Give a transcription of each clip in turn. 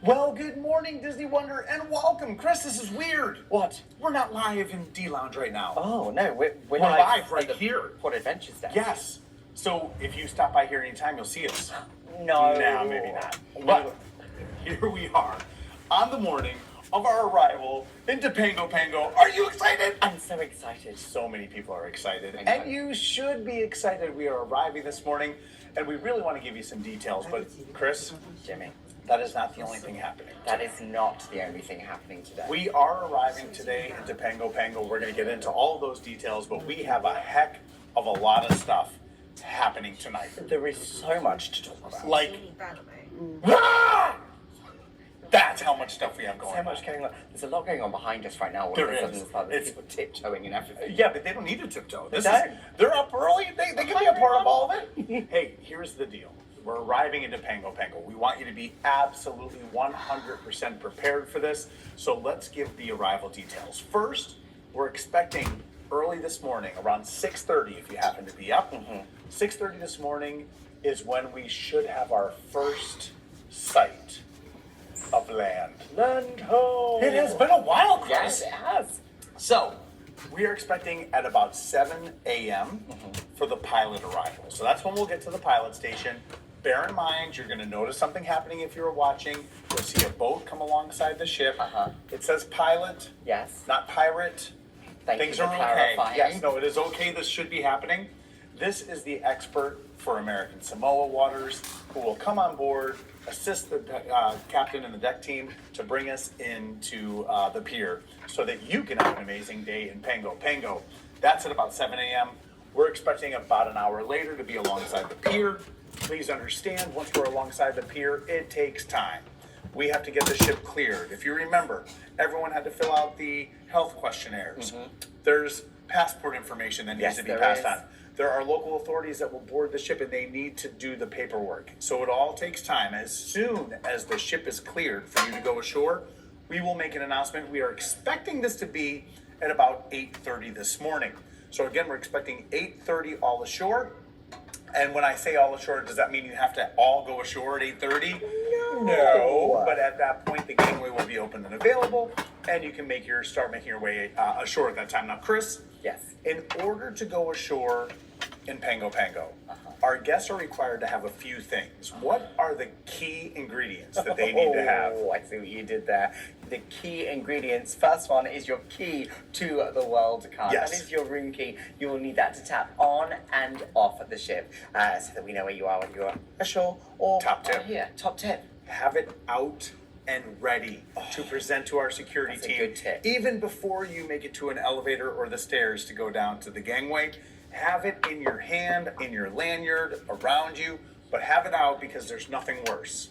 Well, good morning, Disney Wonder, and welcome. Chris, this is weird. What? We're not live in D-Lounge right now. Oh, no, we're live right at the here. Port Adventures Day. Yes. So if you stop by here anytime, you'll see us. No. No, maybe not. But here we are on the morning of our arrival in Topango Pango. Are you excited? I'm so excited. So many people are excited, I know. and you should be excited. We are arriving this morning, and we really want to give you some details. But Chris, Jimmy, that is not the only thing happening. that is not the only thing happening today. We are arriving today in Topango Pango. We're going to get into all of those details, but we have a heck of a lot of stuff happening tonight. There is so much to talk about. Like, ah! That's how much stuff we have going So much going on. There's a lot going on behind us right now. All There of a sudden, is. it's like It's- people tiptoeing and everything. Yeah, but they don't need to tiptoe. They don't. They're up early. They can be a part of all of it. Hey, here's the deal. We're arriving into Topango Pango. We want you to be absolutely 100% prepared for this. So let's give the arrival details. First, we're expecting early this morning, around 6:30 if you happen to be up. 6:30 this morning is when we should have our first sight of land. Land ho! It has been a while, Chris. Yes, it has. So, we are expecting at about 7 a.m. for the pilot arrival. So that's when we'll get to the pilot station. Bear in mind, you're going to notice something happening if you're watching. You'll see a boat come alongside the ship. It says pilot, Yes. not pirate. Thank Things you are for okay. clarifying. Yes, no, it is okay. This should be happening. This is the expert for American Samoa waters who will come on board, assist the captain and the deck team to bring us into the pier so that you can have an amazing day in Pango Pango. That's at about 7 a.m. We're expecting about an hour later to be alongside the pier. Please understand, once we're alongside the pier, it takes time. We have to get the ship cleared. If you remember, everyone had to fill out the health questionnaires. There's passport information that needs Yes, to be there passed is. on. There are local authorities that will board the ship and they need to do the paperwork. So it all takes time. As soon as the ship is cleared for you to go ashore, we will make an announcement. We are expecting this to be at about 8:30 this morning. So again, we're expecting 8:30 all ashore. And when I say all ashore, does that mean you have to all go ashore at 8:30? No. But at that point, the gangway will be open and available, and you can start making your way ashore at that time. Now, Chris, Yes. in order to go ashore in Pango Pango, our guests are required to have a few things. What are the key ingredients that they need to have? Oh, I see what you did there. The key ingredients. First one is your key to the world card. Yes. That is your room key. You will need that to tap on and off the ship so that we know where you are when you're ashore or Top tip. here. Top tip. Have it out and ready to present to our security That's a team. good tip. Even before you make it to an elevator or the stairs to go down to the gangway, have it in your hand, in your lanyard, around you, but have it out because there's nothing worse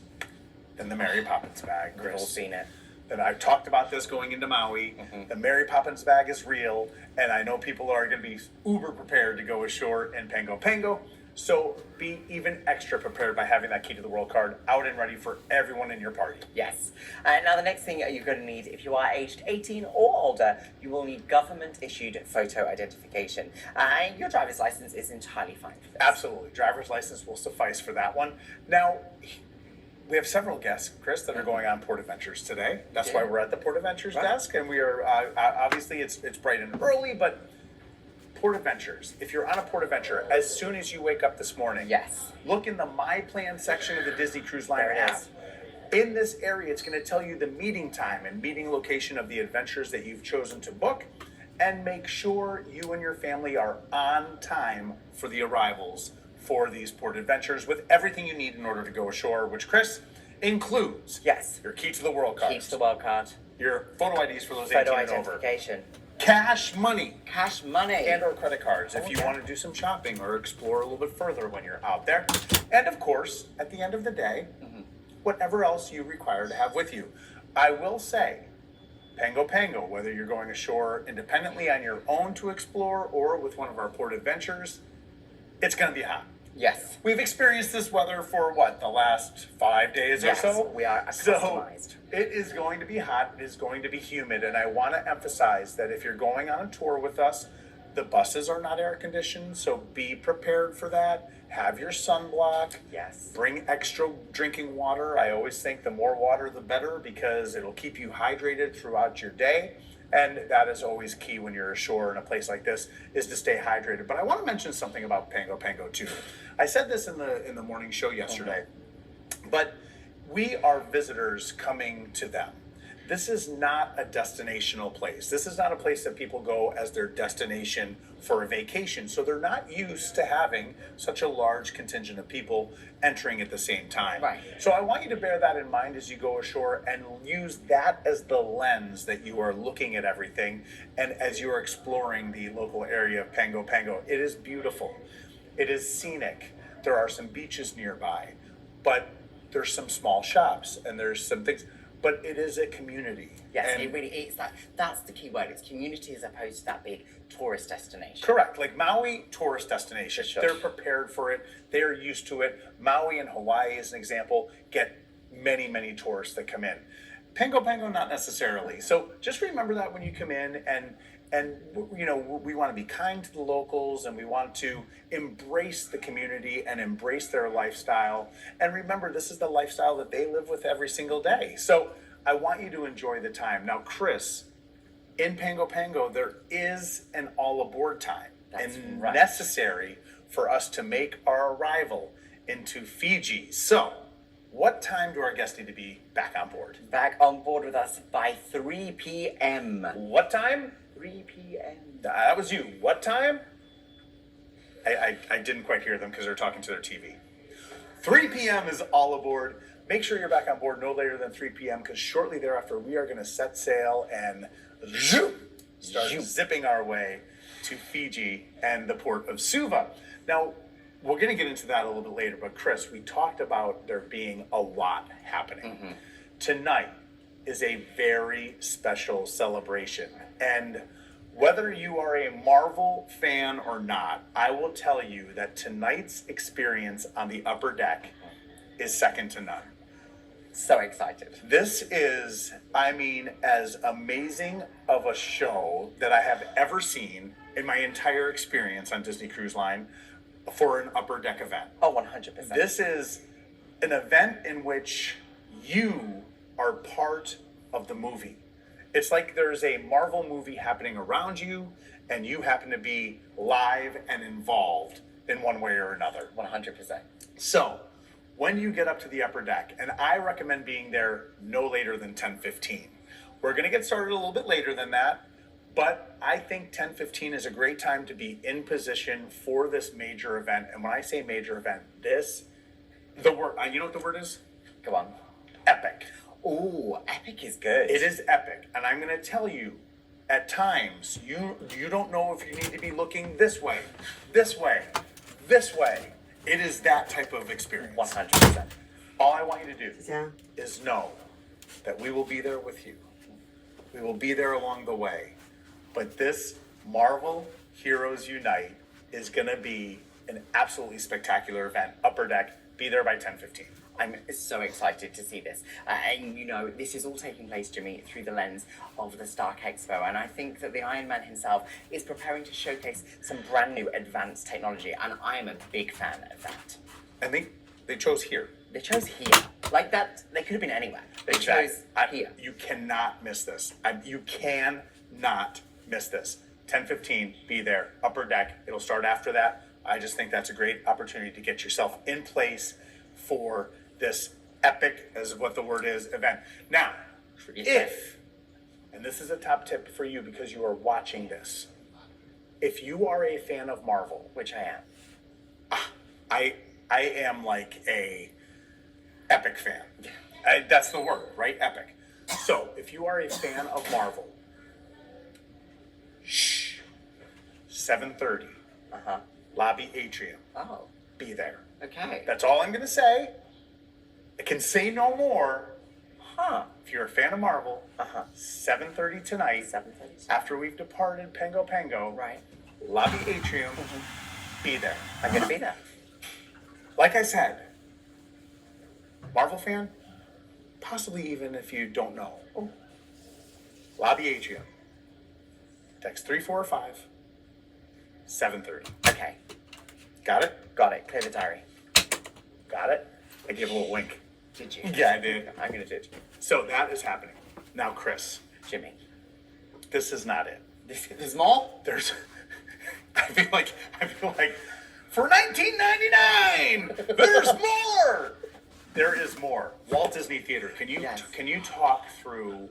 than the Mary Poppins bag, We've all Chris. seen it. And I've talked about this going into Maui. The Mary Poppins bag is real, and I know people are going to be uber prepared to go ashore in Pango Pango. So be even extra prepared by having that key to the world card out and ready for everyone in your party. Yes. Now, the next thing you're going to need, if you are aged 18 or older, you will need government-issued photo identification. Your driver's license is entirely fine for this. Absolutely. Driver's license will suffice for that one. Now, we have several guests, Chris, that are going on Port Adventures today. That's why we're at the Port Adventures desk, and we are, obviously, it's bright and early, but Port Adventures, if you're on a Port Adventure, as soon as you wake up this morning, Yes. look in the My Plan section of the Disney Cruise Line There it app. is. In this area, it's going to tell you the meeting time and meeting location of the adventures that you've chosen to book, and make sure you and your family are on time for the arrivals for these Port Adventures with everything you need in order to go ashore, which, Chris, includes Yes. your key to the world card, Key to the world card. your photo IDs for those Photo 18 and over, identification. cash money, Cash money. and or credit cards if you Okay. want to do some shopping or explore a little bit further when you're out there. And of course, at the end of the day, whatever else you require to have with you. I will say, Pango Pango, whether you're going ashore independently on your own to explore or with one of our Port Adventures, it's going to be hot. Yes. We've experienced this weather for what, the last 5 days Yes, or so? we are So customized. it is going to be hot, it is going to be humid, and I want to emphasize that if you're going on a tour with us, the buses are not air conditioned, so be prepared for that. have your sunblock. Yes. Bring extra drinking water. I always think the more water, the better, because it'll keep you hydrated throughout your day. And that is always key when you're ashore in a place like this, is to stay hydrated. But I want to mention something about Pango Pango too. I said this in the morning show yesterday, but we are visitors coming to them. This is not a destinational place. This is not a place that people go as their destination for a vacation. So they're not used to having such a large contingent of people entering at the same time. Right. So I want you to bear that in mind as you go ashore and use that as the lens that you are looking at everything and as you are exploring the local area of Pango Pango. It is beautiful. It is scenic. There are some beaches nearby, but there's some small shops and there's some things. But it is a community. Yes, And it really is. That's the key word. It's community as opposed to that big tourist destination. correct. Like Maui, tourist destination. Sure. They're prepared for it. They are used to it. Maui and Hawaii, as an example, get many, many tourists that come in. Pango Pango, not necessarily. So just remember that when you come in, and you know, we want to be kind to the locals, and we want to embrace the community and embrace their lifestyle. And remember, this is the lifestyle that they live with every single day. So I want you to enjoy the time. Now, Chris, in Pango Pango, there is an all aboard time That's and right. necessary for us to make our arrival into Fiji. So, what time do our guests need to be back on board? Back on board with us by 3 p.m. What time? 3 p.m. That was you. What time? I didn't quite hear them because they're talking to their TV. 3 p.m. is all aboard. Make sure you're back on board no later than 3 p.m. because shortly thereafter we are going to set sail and start zipping our way to Fiji and the port of Suva. Now, we're going to get into that a little bit later, but Chris, we talked about there being a lot happening. Tonight is a very special celebration. And whether you are a Marvel fan or not, I will tell you that tonight's experience on the upper deck is second to none. So excited. This is, I mean, as amazing of a show that I have ever seen in my entire experience on Disney Cruise Line for an upper deck event. Oh, 100%. This is an event in which you are part of the movie. It's like there's a Marvel movie happening around you, and you happen to be live and involved in one way or another. 100%. So, when you get up to the upper deck, and I recommend being there no later than 10:15. We're going to get started a little bit later than that, but I think 10:15 is a great time to be in position for this major event. And when I say major event, the word, you know what the word is? Go on. Epic. Ooh, epic is good. It is epic, and I'm going to tell you, at times, you don't know if you need to be looking this way, this way, this way. It is that type of experience. 100%. All I want you to do Yeah. is know that we will be there with you. We will be there along the way. But this Marvel Heroes Unite is going to be an absolutely spectacular event. Upper deck, be there by 10:15. I'm so excited to see this. And you know, this is all taking place, Jimmy, through the lens of the Stark Expo. And I think that the Iron Man himself is preparing to showcase some brand new advanced technology. And I am a big fan of that. I think they chose here. They chose here. Like that, they could have been anywhere. They chose here. You cannot miss this. You cannot miss this. 10:15, be there. Upper deck. It'll start after that. I just think that's a great opportunity to get yourself in place for this epic, as what the word is, event. Now, if, and this is a top tip for you because you are watching this, if you are a fan of Marvel, Which I am. I am like a epic fan. That's the word, right? Epic. So, if you are a fan of Marvel, 7:30, lobby atrium, Oh, be there. okay. That's all I'm gonna say. I can say no more. Huh. If you're a fan of Marvel, 7:30 tonight, 7:30. after we've departed Pango Pango, Right. lobby atrium, be there. I'm going to be there. Like I said, Marvel fan, possibly even if you don't know. Lobby atrium. Text 345 730. Okay. Got it? Got it. Clear the diary. Got it? I gave a little wink. Did you? Yeah, I did. I'm going to do it. So that is happening. Now, Chris, Jimmy. this is not it. There's more? There's, I feel like, for $19.99, there's more. There is more. Walt Disney Theater. Yes. Can you talk through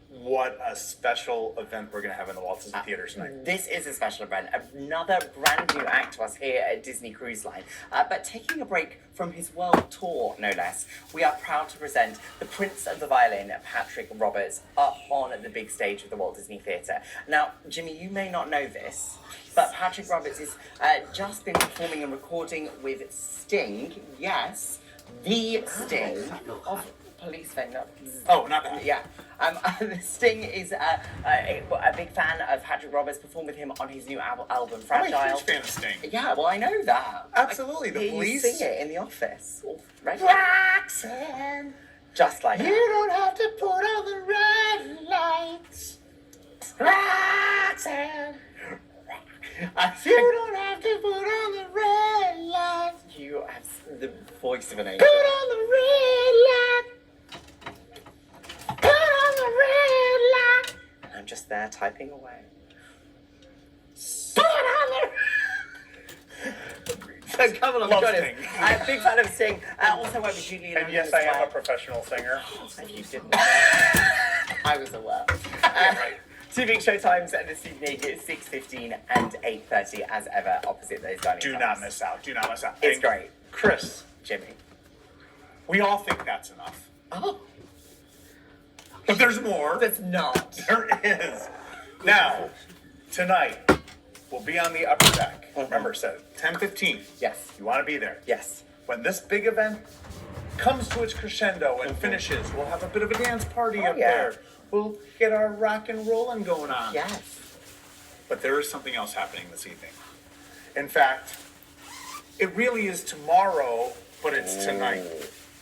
what a special event we're going to have in the Walt Disney Theater tonight? This is a special event, another brand new act to us here at Disney Cruise Line. But taking a break from his world tour, no less, we are proud to present the Prince of the Violin, Patrick Roberts, up on the big stage of the Walt Disney Theatre. Now, Jimmy, you may not know this, but Patrick Roberts has just been performing and recording with Sting. Yes, the Sting of Police Vendor. Oh, not that. Yeah. Sting is a big fan of Patrick Roberts. Performed with him on his new album, Fragile. I'm a huge fan of Sting. Yeah, well, I know that. Absolutely, I the hear Police. You sing it in the office. Roxanne. Just like that. don't have to put on the red lights. Roxanne. You don't have to put on the red lights. You have the voice of an angel. Put on the red light. Put on the red light. I'm just there typing away. Put on So come along, Love join us. Sting. I'm a big fan of Sting. Also work with Julie the. And yes, I am a professional singer. If you didn't know, I was aware. Right. Two big show times this evening at 6:15 and 8:30 as ever opposite those dining Do times. not miss out. Do not miss out. It's And great. Chris, Jimmy. we all think that's enough. Oh, But there's more. that's not. There is. Now, tonight, we'll be on the upper deck. Remember, so 10:15. Yes. You want to be there. Yes. When this big event comes to its crescendo and finishes, we'll have a bit of a dance party up yeah. there. We'll get our rock and rolling going on. Yes. But there is something else happening this evening. In fact, it really is tomorrow, but it's tonight.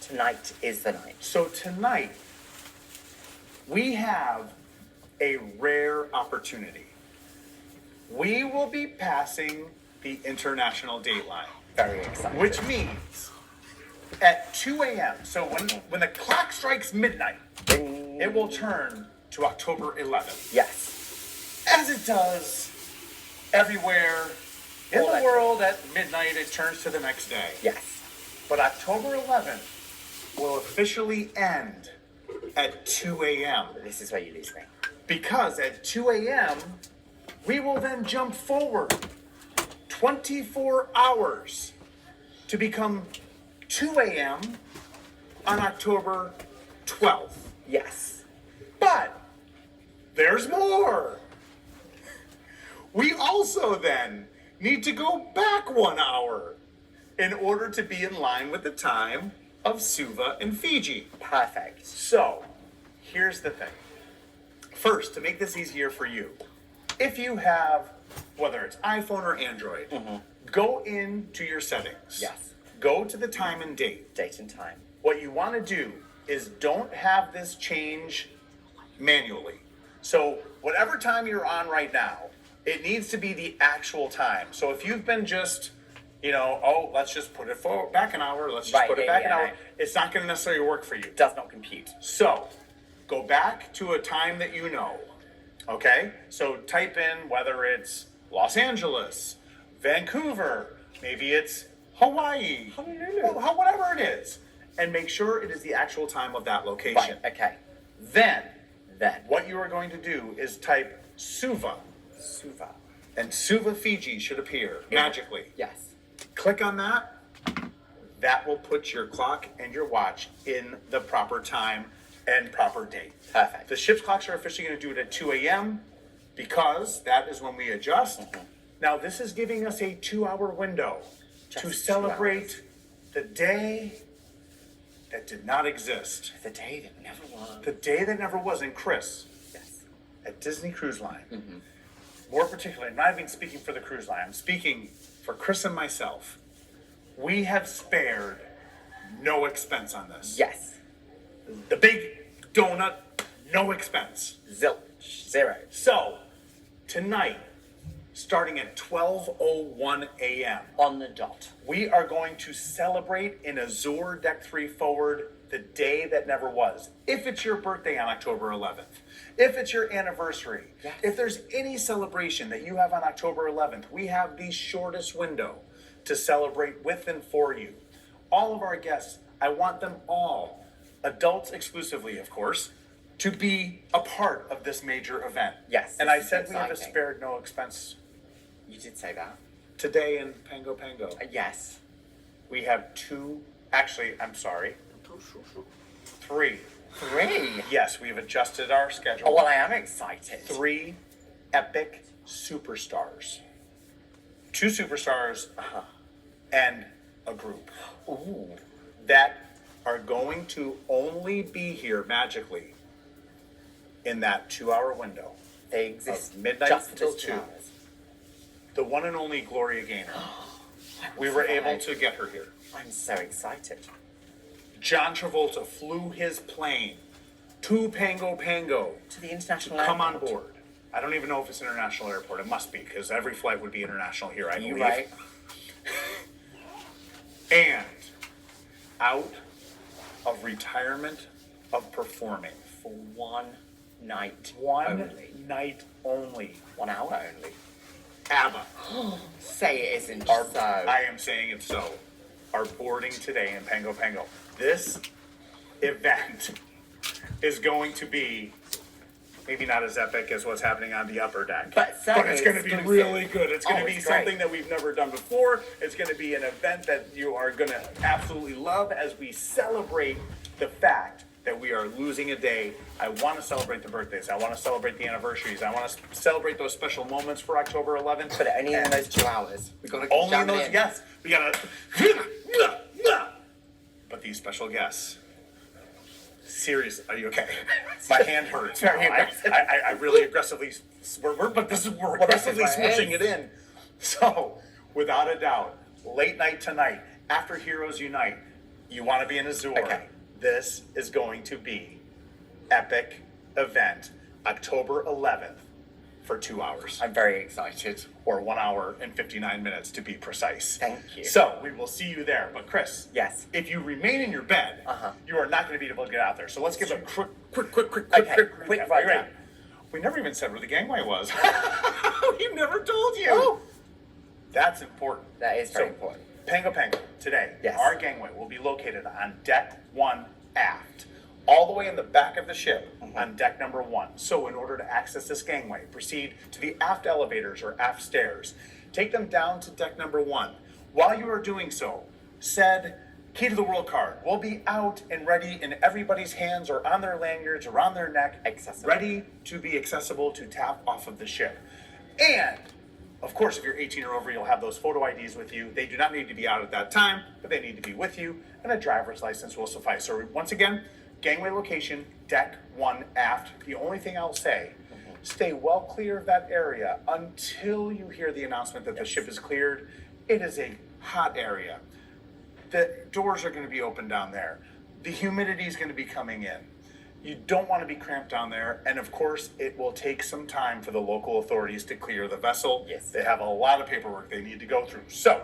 Tonight is the night. So tonight, we have a rare opportunity. We will be passing the international date line, Very excited. which means at 2 a.m., so when the clock strikes midnight, it will turn to October 11th. Yes. As it does everywhere in All the that- world at midnight, it turns to the next day. Yes. But October 11th will officially end at 2 a.m. This is where you lose me. Because at 2 a.m., we will then jump forward 24 hours to become 2 a.m. on October 12th. Yes. But there's more. We also then need to go back 1 hour in order to be in line with the time of Suva and Fiji. Perfect. So, here's the thing. First, to make this easier for you, if you have, whether it's iPhone or Android, go into your settings. Yes. Go to the time and date. Date and time. What you want to do is don't have this change manually. So, whatever time you're on right now, it needs to be the actual time. So, if you've been just, let's just put it forward, back an hour, let's just Right, put it yeah, back yeah, an hour, right. it's not going to necessarily work for you. Does not compute. So, go back to a time that you know, okay? So type in whether it's Los Angeles, Vancouver, maybe it's Hawaii, whatever it is, and make sure it is the actual time of that location. Right, okay. Then, Then. what you are going to do is type Suva, Suva. and Suva, Fiji should appear magically. Yes. Click on that. That will put your clock and your watch in the proper time and proper date. Perfect. The ship's clocks are officially going to do it at 2 a.m. because that is when we adjust. Now, this is giving us a 2-hour window Just to 2 celebrate the day that did not exist. The day that never was. The day that never was. And Chris, Yes. at Disney Cruise Line, more particularly, I'm not even speaking for the cruise line, I'm speaking for Chris and myself. We have spared no expense on this. Yes. The big donut, no expense. Zilch. Zero. So, tonight, starting at 12:01 a.m. On the dot. We are going to celebrate in Azure Deck 3 Forward the day that never was. If it's your birthday on October 11th, if it's your anniversary, Yes. if there's any celebration that you have on October 11th, we have the shortest window to celebrate with and for you. All of our guests, I want them all, adults exclusively, of course, to be a part of this major event. Yes, And this I is said we have a exciting. spared no expense You did say that. today in Pango Pango. Yes. We have two, actually, I'm sorry, three. 3. Yes, we've adjusted our schedule. Oh, well, I am excited. 3 epic superstars. 2 superstars and a group Ooh. that are going to only be here magically in that 2-hour window. They exist Of midnight just until for 2 2. hours. The one and only Gloria Gaynor. We were able to get her here. I'm so excited. John Travolta flew his plane to Pango Pango To the international come on airport. board. I don't even know if it's an international airport. It must be, because every flight would be international here, I You believe. right? And out of retirement of performing. For 1 night. One only. night only. 1 hour only. ABBA. Say it isn't Our, so. I am saying it so. Are boarding today in Pango Pango. This event is going to be maybe not as epic as what's happening on the upper deck. But it's certainly going to be exclusive. really good. It's going Oh, to be it's great. something that we've never done before. It's going to be an event that you are going to absolutely love as we celebrate the fact that we are losing a day. I want to celebrate the birthdays. I want to celebrate the anniversaries. I want to celebrate those special moments for October 11th. But only in And those 2 hours. We've got to only in jam it those, in. yes. We gotta. But these special guests. Seriously, are you okay? My hand hurts. Very now. aggressive. I really aggressively. But this is we're aggressively this is what it switching is. it in. So, without a doubt, late night tonight after Heroes Unite, you want to be in Azure. Okay. This is going to be epic event, October 11th, for 2 hours. I'm very excited. Or 1 hour and 59 minutes to be precise. Thank you. So we will see you there. But Chris, Yes. if you remain in your bed, you are not going to be able to get out there. So let's give a quick Okay, quick recap. Are you rundown. ready? We never even said where the gangway was. We never told you. Oh. That's important. That is very So, important. Pango Pango, today, Yes. our gangway will be located on deck 1 aft, all the way in the back of the ship on deck number 1. So in order to access this gangway, proceed to the aft elevators or aft stairs. Take them down to deck number 1. While you are doing so, said Key to the World card will be out and ready in everybody's hands or on their lanyards or on their neck, Accessible. ready to be accessible to tap off of the ship. And of course, if you're 18 or over, you'll have those photo IDs with you. They do not need to be out at that time, but they need to be with you, and a driver's license will suffice. So once again, gangway location, deck 1 aft. The only thing I'll say, stay well clear of that area until you hear the announcement that the ship is cleared. It is a hot area. The doors are going to be open down there. The humidity is going to be coming in. You don't want to be cramped down there. And of course, it will take some time for the local authorities to clear the vessel. Yes. They have a lot of paperwork they need to go through. So,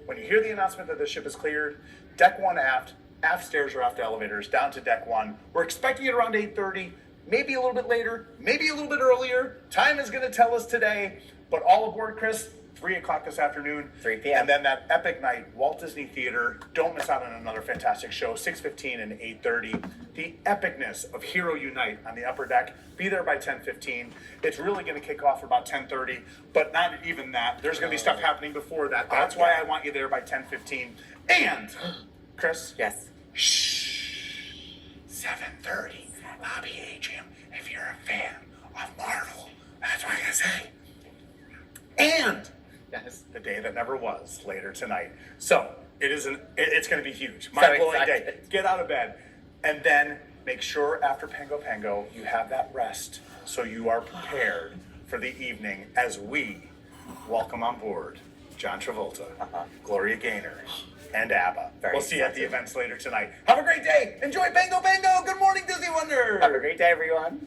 when you hear the announcement that the ship is cleared, deck 1 aft, aft stairs or aft elevators, down to deck 1. We're expecting it around 8:30, maybe a little bit later, maybe a little bit earlier. Time is going to tell us today. But all aboard, Chris, 3 o'clock this afternoon. 3 p.m. And then that epic night, Walt Disney Theater. Don't miss out on another fantastic show, 6:15 and 8:30. The epicness of Hero Unite on the upper deck. Be there by 10:15. It's really going to kick off about 10:30, but not even that. There's going to be stuff happening before that. That's why I want you there by 10:15. And, Chris, Yes. shh, 7:30, lobby atrium. If you're a fan of Marvel, that's what I'm going to say. And Yes. the day that never was later tonight. So it's going to be huge. Mind-blowing day. excited. Get out of bed. And then make sure after Pango Pango, you have that rest so you are prepared for the evening as we welcome on board John Travolta, Gloria Gaynor, and ABBA. Very We'll see you at the excited. events later tonight. Have a great day. Enjoy Pango Pango. Good morning, Disney Wonder. Have a great day, everyone.